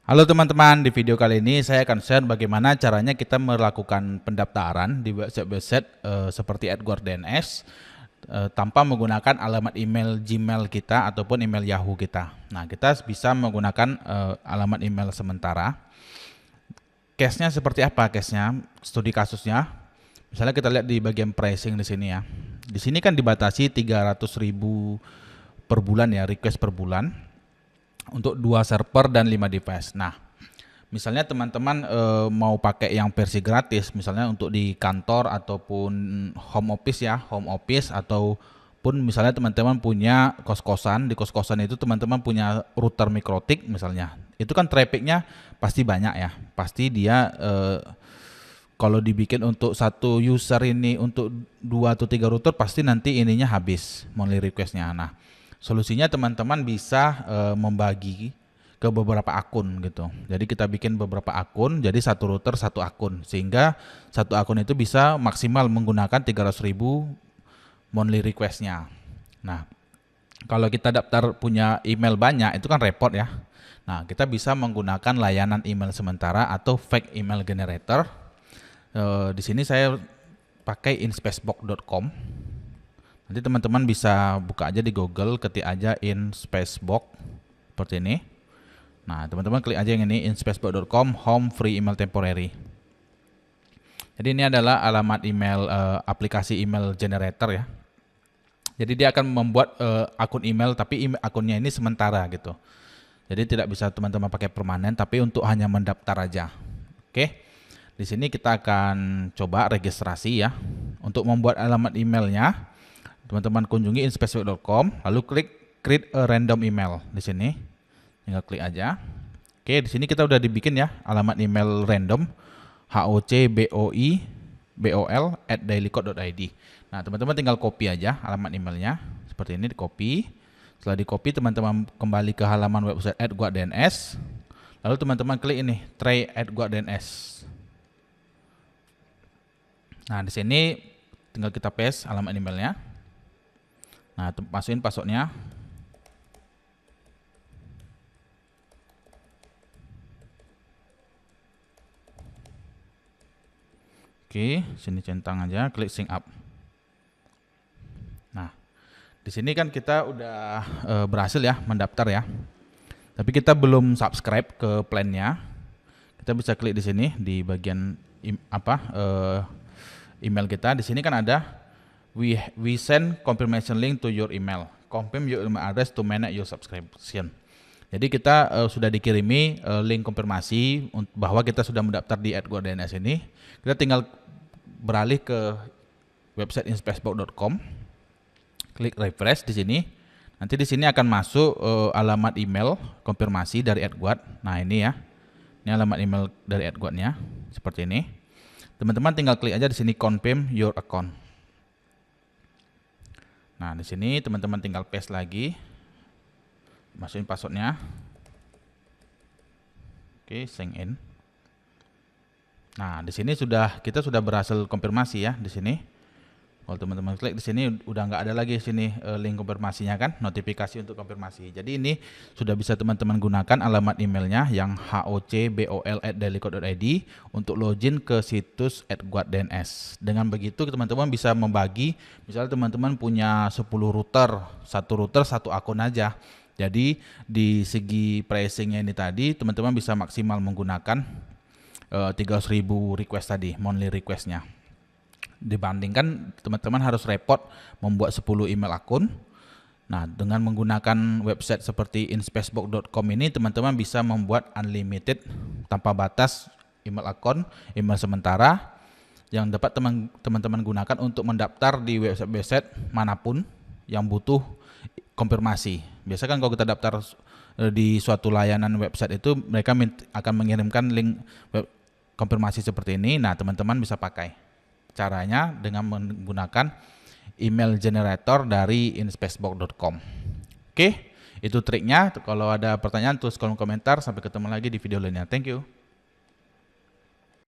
Halo teman-teman, di video kali ini saya akan share bagaimana caranya kita melakukan pendaftaran di website seperti AdGuard DNS tanpa menggunakan alamat email Gmail kita ataupun email Yahoo kita. Nah, kita bisa menggunakan alamat email sementara. Case-nya seperti apa case-nya? Studi kasusnya. Misalnya kita lihat di bagian pricing di sini ya. Di sini kan dibatasi 300.000 per bulan ya, request per bulan. Untuk 2 server dan 5 device. Nah, misalnya teman-teman mau pakai yang versi gratis, misalnya untuk di kantor ataupun home office ya, home office ataupun misalnya teman-teman punya kos-kosan, di kos-kosan itu teman-teman punya router mikrotik misalnya. Itu kan trafficnya pasti banyak ya, pasti dia kalau dibikin untuk satu user ini untuk 2 atau 3 router pasti nanti ininya habis monthly requestnya. Nah, solusinya teman-teman bisa membagi ke beberapa akun gitu. Jadi kita bikin beberapa akun, jadi satu router satu akun, sehingga satu akun itu bisa maksimal menggunakan 300.000 monthly requestnya. Nah, kalau kita daftar punya email banyak itu kan repot ya. Nah, kita bisa menggunakan layanan email sementara atau fake email generator. Di sini saya pakai inspacebox.com. Nanti teman-teman bisa buka aja di Google, ketik aja inspacebox seperti ini. Nah, teman-teman klik aja yang ini, inspacebox.com home free email temporary. Jadi ini adalah alamat email aplikasi email generator ya. Jadi dia akan membuat akun email, tapi akunnya ini sementara gitu. Jadi tidak bisa teman-teman pakai permanen, tapi untuk hanya mendaftar aja. Oke. Di sini kita akan coba registrasi ya. Untuk membuat alamat emailnya, teman-teman kunjungi inspacebox.com, lalu klik create a random email di sini. Tinggal klik aja. Oke, di sini kita udah dibikin ya alamat email random hocbol@dailycode.id. Nah, teman-teman tinggal copy aja alamat emailnya seperti ini, di copy. Setelah di copy, teman-teman kembali ke halaman website AdGuard DNS. Lalu teman-teman klik ini try AdGuard DNS. Nah, di sini tinggal kita paste alamat emailnya. Nah, masukin passwordnya. Oke, sini centang aja, klik sync up. Nah, di sini kan kita udah berhasil ya mendaftar ya. Tapi kita belum subscribe ke plannya. Kita bisa klik di sini di bagian email kita. Di sini kan ada we send confirmation link to your email. Confirm your email address to manage your subscription. Jadi kita sudah dikirimi link konfirmasi bahwa kita sudah mendaftar di AdGuard DNS ini. Kita tinggal beralih ke website inspacebox.com. Klik refresh di sini. Nanti di sini akan masuk alamat email konfirmasi dari AdGuard. Nah, ini ya. Ini alamat email dari AdGuard-nya seperti ini. Teman-teman tinggal klik aja di sini confirm your account. Nah, di sini teman-teman tinggal paste lagi, masukin passwordnya. Oke, sign in. Nah, di sini kita sudah berhasil konfirmasi ya di sini. Kalau teman-teman klik di sini udah nggak ada lagi sini link konfirmasinya kan, notifikasi untuk konfirmasi. Jadi ini sudah bisa teman-teman gunakan alamat emailnya yang hocbol@dailycode.id untuk login ke situs AdGuard DNS. Dengan begitu teman-teman bisa membagi, misalnya teman-teman punya 10 router, satu router satu akun aja. Jadi di segi pricingnya ini tadi teman-teman bisa maksimal menggunakan 300.000 request tadi, monthly requestnya. Dibandingkan teman-teman harus repot membuat 10 email akun. Nah, dengan menggunakan website seperti inspacebox.com ini teman-teman bisa membuat unlimited tanpa batas email akun, email sementara yang dapat teman-teman gunakan untuk mendaftar di website manapun yang butuh konfirmasi. Biasanya kan kalau kita daftar di suatu layanan website itu mereka akan mengirimkan link konfirmasi seperti ini. Nah, teman-teman bisa pakai. Caranya dengan menggunakan email generator dari inspacebox.com. Oke, itu triknya. Kalau ada pertanyaan tulis kolom komentar. Sampai ketemu lagi di video lainnya. Thank you.